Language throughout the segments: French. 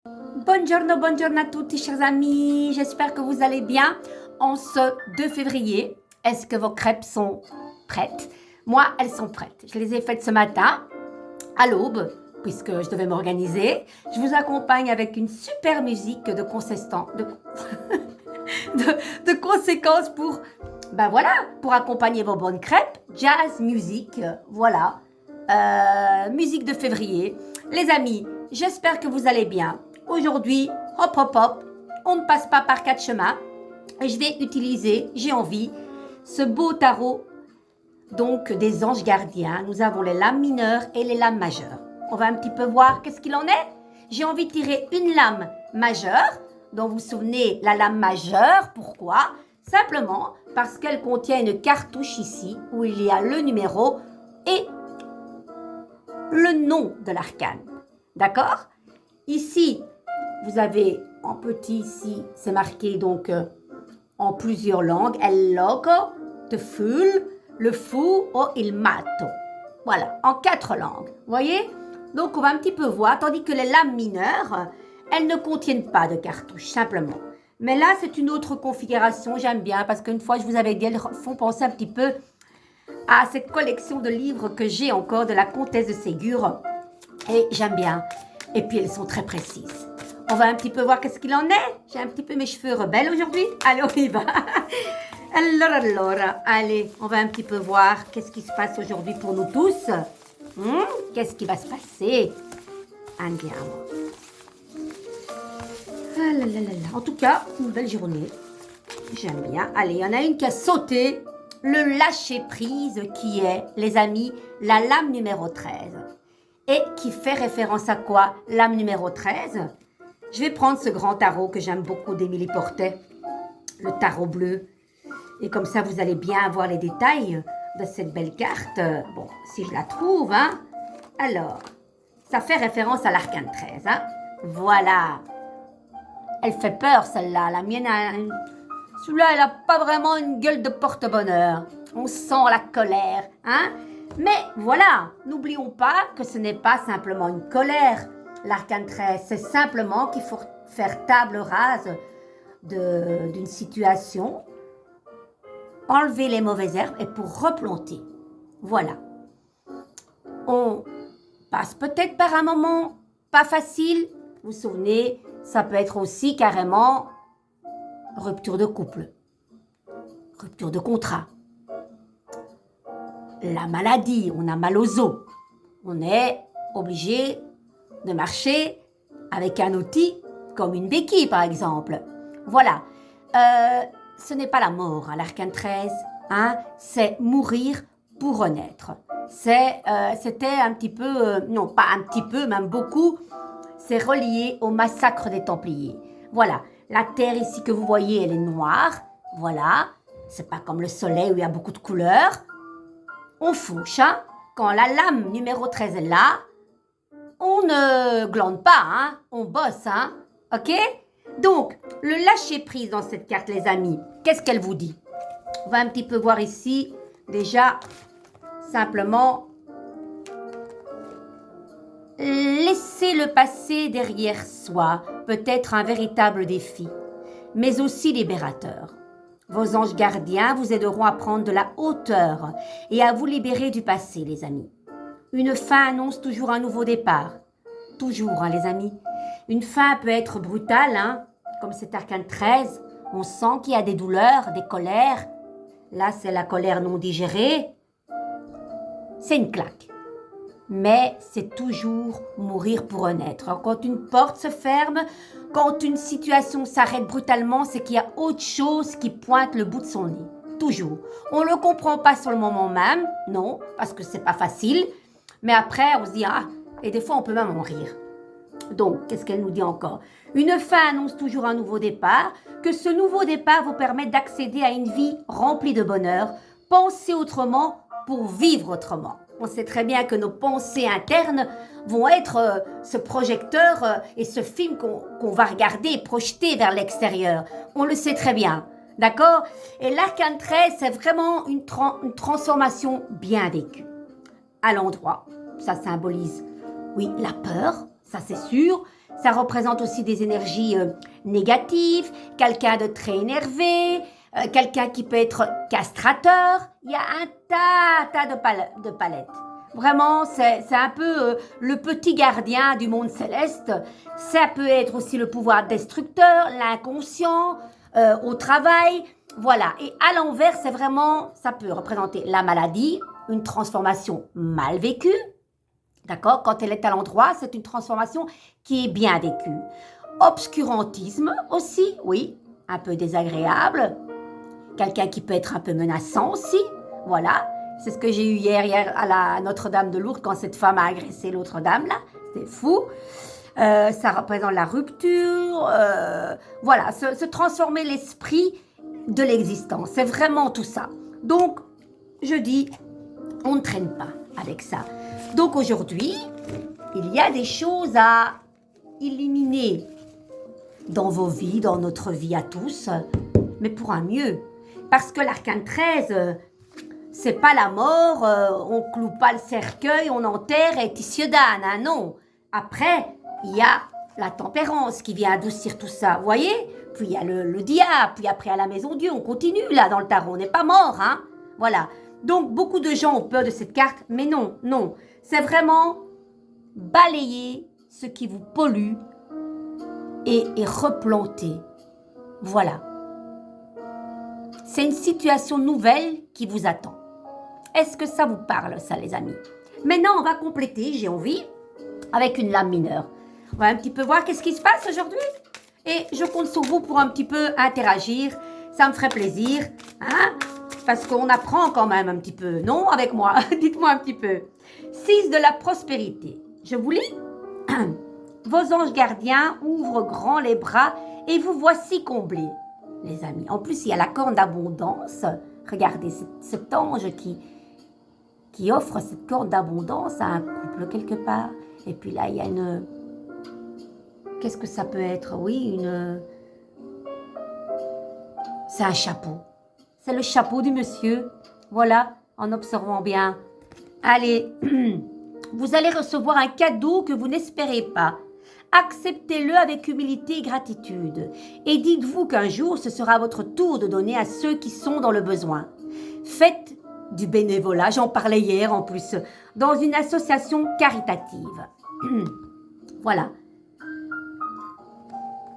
Buongiorno à toutes, chers amis. J'espère que vous allez bien en ce 2 février. Est-ce que vos crêpes sont prêtes? Moi, elles sont prêtes. Je les ai faites ce matin, à l'aube, puisque je devais m'organiser. Je vous accompagne avec une super musique de de conséquences pour, pour accompagner vos bonnes crêpes. Jazz, musique, voilà. Musique de février. Les amis, j'espère que vous allez bien. Aujourd'hui, hop, hop, hop, on ne passe pas par 4 chemins. Et je vais utiliser, j'ai envie, ce beau tarot donc des anges gardiens. Nous avons les lames mineures et les lames majeures. On va un petit peu voir qu'est-ce qu'il en est. J'ai envie de tirer une lame majeure, dont vous vous souvenez, la lame majeure. Pourquoi? Simplement parce qu'elle contient une cartouche ici, où il y a le numéro et le nom de l'arcane. D'accord? Ici, vous avez en petit ici, c'est marqué donc en plusieurs langues. El loco, te full, le fou ou il mato. Voilà, en 4 langues. Voyez? Donc, on va un petit peu voir, tandis que les lames mineures, elles ne contiennent pas de cartouche, simplement. Mais là, c'est une autre configuration, j'aime bien, parce qu'une fois, je vous avais dit, elles font penser un petit peu à cette collection de livres que j'ai encore de la comtesse de Ségur. Et j'aime bien. Et puis, elles sont très précises. On va un petit peu voir qu'est-ce qu'il en est. J'ai un petit peu mes cheveux rebelles aujourd'hui. Allez, on y va. Alors, allez, on va un petit peu voir qu'est-ce qui se passe aujourd'hui pour nous tous. Qu'est-ce qui va se passer? Andiamo. Ah là là là là. En tout cas, une belle journée. J'aime bien. Allez, il y en a une qui a sauté. Le lâcher-prise qui est, les amis, la lame numéro 13. Et qui fait référence à quoi? Lame numéro 13. Je vais prendre ce grand tarot que j'aime beaucoup d'Émilie Portet, le tarot bleu. Et comme ça, vous allez bien avoir les détails de cette belle carte. Bon, si je la trouve, hein. Alors, ça fait référence à l'arcane 13, hein. Voilà. Elle fait peur, celle-là. La mienne a celui-là, elle n'a pas vraiment une gueule de porte-bonheur. On sent la colère, hein. Mais voilà, n'oublions pas que ce n'est pas simplement une colère, l'arcane 13. C'est simplement qu'il faut faire table rase d'une situation, enlever les mauvaises herbes et pour replanter. Voilà. On passe peut-être par un moment pas facile. Vous vous souvenez, ça peut être aussi carrément rupture de couple, rupture de contrat. La maladie, on a mal aux os. On est obligé de marcher avec un outil comme une béquille, par exemple. Voilà. Ce n'est pas la mort, hein, l'arcane 13. Hein, c'est mourir pour renaître. C'était un petit peu, non pas un petit peu, même beaucoup, c'est relié au massacre des Templiers. Voilà. La terre ici que vous voyez, elle est noire. Voilà. C'est pas comme le soleil où il y a beaucoup de couleurs. On fouche, hein. Quand la lame numéro 13 est là, on ne glande pas, hein. On bosse, hein. Ok? Donc, le lâcher-prise dans cette carte, les amis, qu'est-ce qu'elle vous dit? On va un petit peu voir ici, déjà, simplement, laisser le passé derrière soi peut être un véritable défi, mais aussi libérateur. Vos anges gardiens vous aideront à prendre de la hauteur et à vous libérer du passé, les amis. Une fin annonce toujours un nouveau départ. Toujours, hein, les amis. Une fin peut être brutale, hein, comme cet arcane 13. On sent qu'il y a des douleurs, des colères. Là, c'est la colère non digérée. C'est une claque. Mais c'est toujours mourir pour renaître. Alors, quand une porte se ferme, quand une situation s'arrête brutalement, c'est qu'il y a autre chose qui pointe le bout de son nez. Toujours. On ne le comprend pas sur le moment même, non, parce que c'est pas facile. Mais après, on se dit, ah, et des fois, on peut même en rire. Donc, qu'est-ce qu'elle nous dit encore? Une fin annonce toujours un nouveau départ, que ce nouveau départ vous permette d'accéder à une vie remplie de bonheur. Pensez autrement pour vivre autrement. On sait très bien que nos pensées internes vont être ce projecteur et ce film qu'on va regarder et projeter vers l'extérieur. On le sait très bien, d'accord? Et l'arcane 13, c'est vraiment une transformation bien vécue. À l'endroit, ça symbolise, oui, la peur, ça c'est sûr, Ça représente aussi des énergies négatives, quelqu'un de très énervé, quelqu'un qui peut être castrateur. Il y a un tas de palettes. Vraiment, c'est un peu le petit gardien du monde céleste. Ça peut être aussi le pouvoir destructeur, l'inconscient, au travail. Voilà. Et à l'envers, c'est vraiment, ça peut représenter la maladie, une transformation mal vécue. D'accord? Quand elle est à l'endroit, c'est une transformation qui est bien vécue. Obscurantisme aussi, oui, un peu désagréable. Quelqu'un qui peut être un peu menaçant aussi. Voilà. C'est ce que j'ai eu hier à la Notre-Dame de Lourdes quand cette femme a agressé l'autre dame là. C'était fou. Ça représente la rupture. Voilà, se transformer l'esprit de l'existence. C'est vraiment tout ça. Donc, je dis, on ne traîne pas avec ça. Donc aujourd'hui, il y a des choses à éliminer dans vos vies, dans notre vie à tous, mais pour un mieux. Parce que l'arcane 13, c'est pas la mort, on cloue pas le cercueil, on enterre et tissiodan, hein, non. Après, il y a la tempérance qui vient adoucir tout ça, vous voyez? Puis il y a le diable, puis après à la maison Dieu, on continue là dans le tarot, on n'est pas mort, hein. Voilà. Donc beaucoup de gens ont peur de cette carte, mais non, non. C'est vraiment balayer ce qui vous pollue et replanter. Voilà. C'est une situation nouvelle qui vous attend. Est-ce que ça vous parle, ça, les amis? Maintenant, on va compléter, j'ai envie, avec une lame mineure. On va un petit peu voir qu'est-ce qui se passe aujourd'hui. Et je compte sur vous pour un petit peu interagir. Ça me ferait plaisir, hein? Parce qu'on apprend quand même un petit peu, non? Avec moi, dites-moi un petit peu. 6 de la prospérité. Je vous lis. Vos anges gardiens ouvrent grand les bras et vous voici comblés, les amis. En plus, il y a la corne d'abondance. Regardez, cet ange qui offre cette corne d'abondance à un couple quelque part. Et puis là, il y a une... Qu'est-ce que ça peut être? Oui, une... C'est un chapeau. C'est le chapeau du monsieur. Voilà, en observant bien. Allez, vous allez recevoir un cadeau que vous n'espérez pas. Acceptez-le avec humilité et gratitude. Et dites-vous qu'un jour, ce sera votre tour de donner à ceux qui sont dans le besoin. Faites du bénévolat, j'en parlais hier en plus, dans une association caritative. Voilà.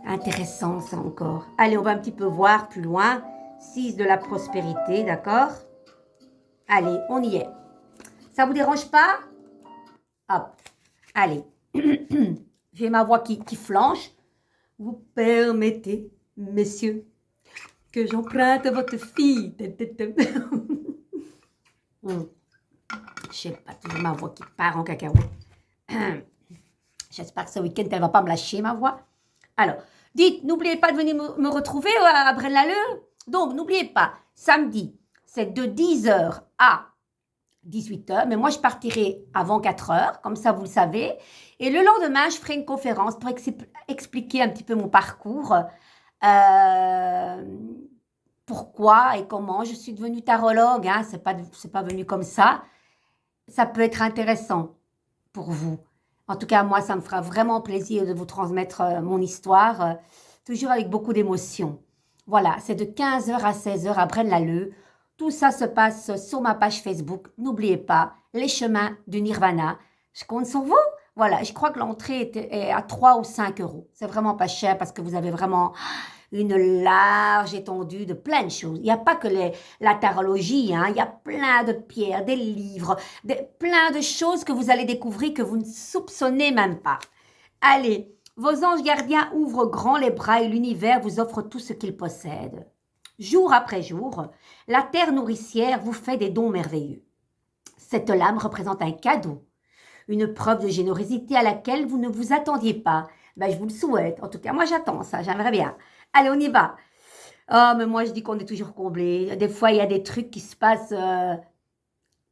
Intéressant ça encore. Allez, on va un petit peu voir plus loin. 6 de la prospérité, d'accord? Allez, on y est. Ça vous dérange pas? Hop, allez. J'ai ma voix qui flanche. Vous permettez, messieurs, que j'emprunte votre fille. Je sais pas, toujours ma voix qui part en cacahuète. J'espère que ce week-end, elle va pas me lâcher, ma voix. Alors, dites, n'oubliez pas de venir me retrouver à Braine-l'Alleud. Donc, n'oubliez pas, samedi, c'est de 10h à 18h, mais moi, je partirai avant 4h, comme ça, vous le savez. Et le lendemain, je ferai une conférence pour expliquer un petit peu mon parcours, pourquoi et comment je suis devenue tarologue. Hein, c'est pas venu comme ça. Ça peut être intéressant pour vous. En tout cas, moi, ça me fera vraiment plaisir de vous transmettre mon histoire, toujours avec beaucoup d'émotion. Voilà, c'est de 15h à 16h à Braine-l'Alleud. Tout ça se passe sur ma page Facebook. N'oubliez pas, les chemins du Nirvana. Je compte sur vous. Voilà, je crois que l'entrée est à 3 ou 5 euros. C'est vraiment pas cher parce que vous avez vraiment une large étendue de plein de choses. Il n'y a pas que la tarologie, hein. Il y a plein de pierres, des livres, plein de choses que vous allez découvrir que vous ne soupçonnez même pas. Allez, vos anges gardiens ouvrent grand les bras et l'univers vous offre tout ce qu'il possède. Jour après jour, la terre nourricière vous fait des dons merveilleux. Cette lame représente un cadeau, une preuve de générosité à laquelle vous ne vous attendiez pas. Ben, je vous le souhaite. En tout cas, moi, j'attends ça. J'aimerais bien. Allez, on y va. Oh, mais moi, je dis qu'on est toujours comblé. Des fois, il y a des trucs qui se passent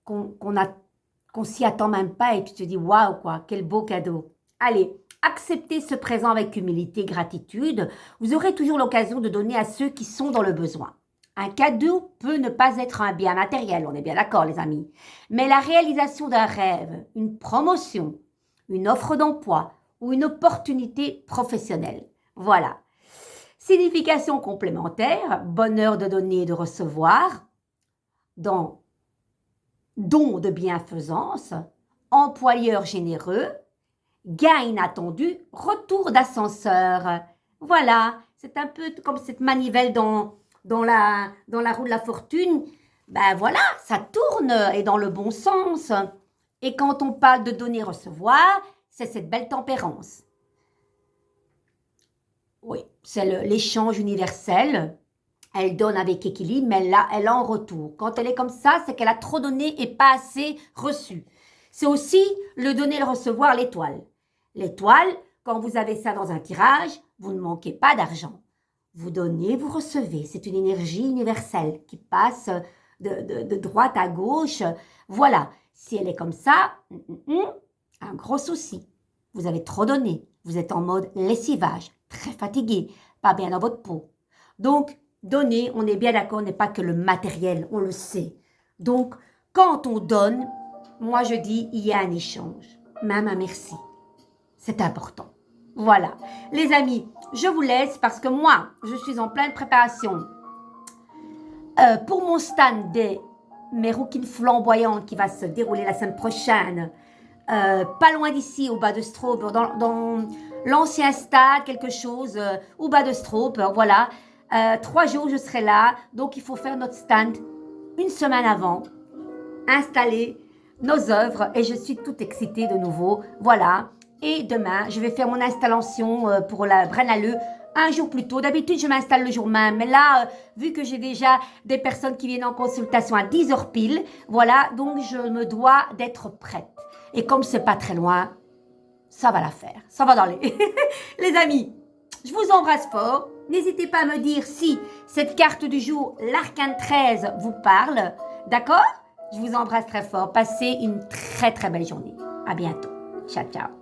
qu'on s'y attend même pas. Et puis, tu te dis, waouh, quoi, quel beau cadeau. Allez, acceptez ce présent avec humilité et gratitude. Vous aurez toujours l'occasion de donner à ceux qui sont dans le besoin. Un cadeau peut ne pas être un bien matériel, on est bien d'accord les amis, mais la réalisation d'un rêve, une promotion, une offre d'emploi ou une opportunité professionnelle. Voilà. Signification complémentaire, bonheur de donner et de recevoir, dans don de bienfaisance, employeur généreux, gain inattendu, retour d'ascenseur. Voilà, c'est un peu comme cette manivelle dans la roue de la fortune. Ben voilà, ça tourne et dans le bon sens. Et quand on parle de donner-recevoir, c'est cette belle tempérance. Oui, c'est l'échange universel. Elle donne avec équilibre, mais là, elle a en retour. Quand elle est comme ça, c'est qu'elle a trop donné et pas assez reçu. C'est aussi le donner et le recevoir, l'étoile. L'étoile, quand vous avez ça dans un tirage, vous ne manquez pas d'argent. Vous donnez, vous recevez. C'est une énergie universelle qui passe de droite à gauche. Voilà. Si elle est comme ça, un gros souci. Vous avez trop donné. Vous êtes en mode lessivage, très fatigué, pas bien dans votre peau. Donc, donner, on est bien d'accord, n'est pas que le matériel, on le sait. Donc, quand on donne, moi je dis, il y a un échange, même un merci. C'est important. Voilà. Les amis, je vous laisse parce que moi, je suis en pleine préparation pour mon stand des mes rouquines flamboyantes qui va se dérouler la semaine prochaine, pas loin d'ici, au bas de Stroop, dans l'ancien stade, quelque chose, au bas de Stroop, voilà. 3 jours, je serai là, donc il faut faire notre stand une semaine avant, installer nos œuvres et je suis toute excitée de nouveau, voilà. Et demain, je vais faire mon installation pour la Brennaleux un jour plus tôt. D'habitude, je m'installe le jour même, mais là, vu que j'ai déjà des personnes qui viennent en consultation à 10 heures pile, voilà, donc je me dois d'être prête. Et comme c'est pas très loin, ça va la faire, ça va dans les... Les amis, je vous embrasse fort. N'hésitez pas à me dire si cette carte du jour, l'arcane 13, vous parle. D'accord? Je vous embrasse très fort. Passez une très très belle journée. À bientôt. Ciao, ciao.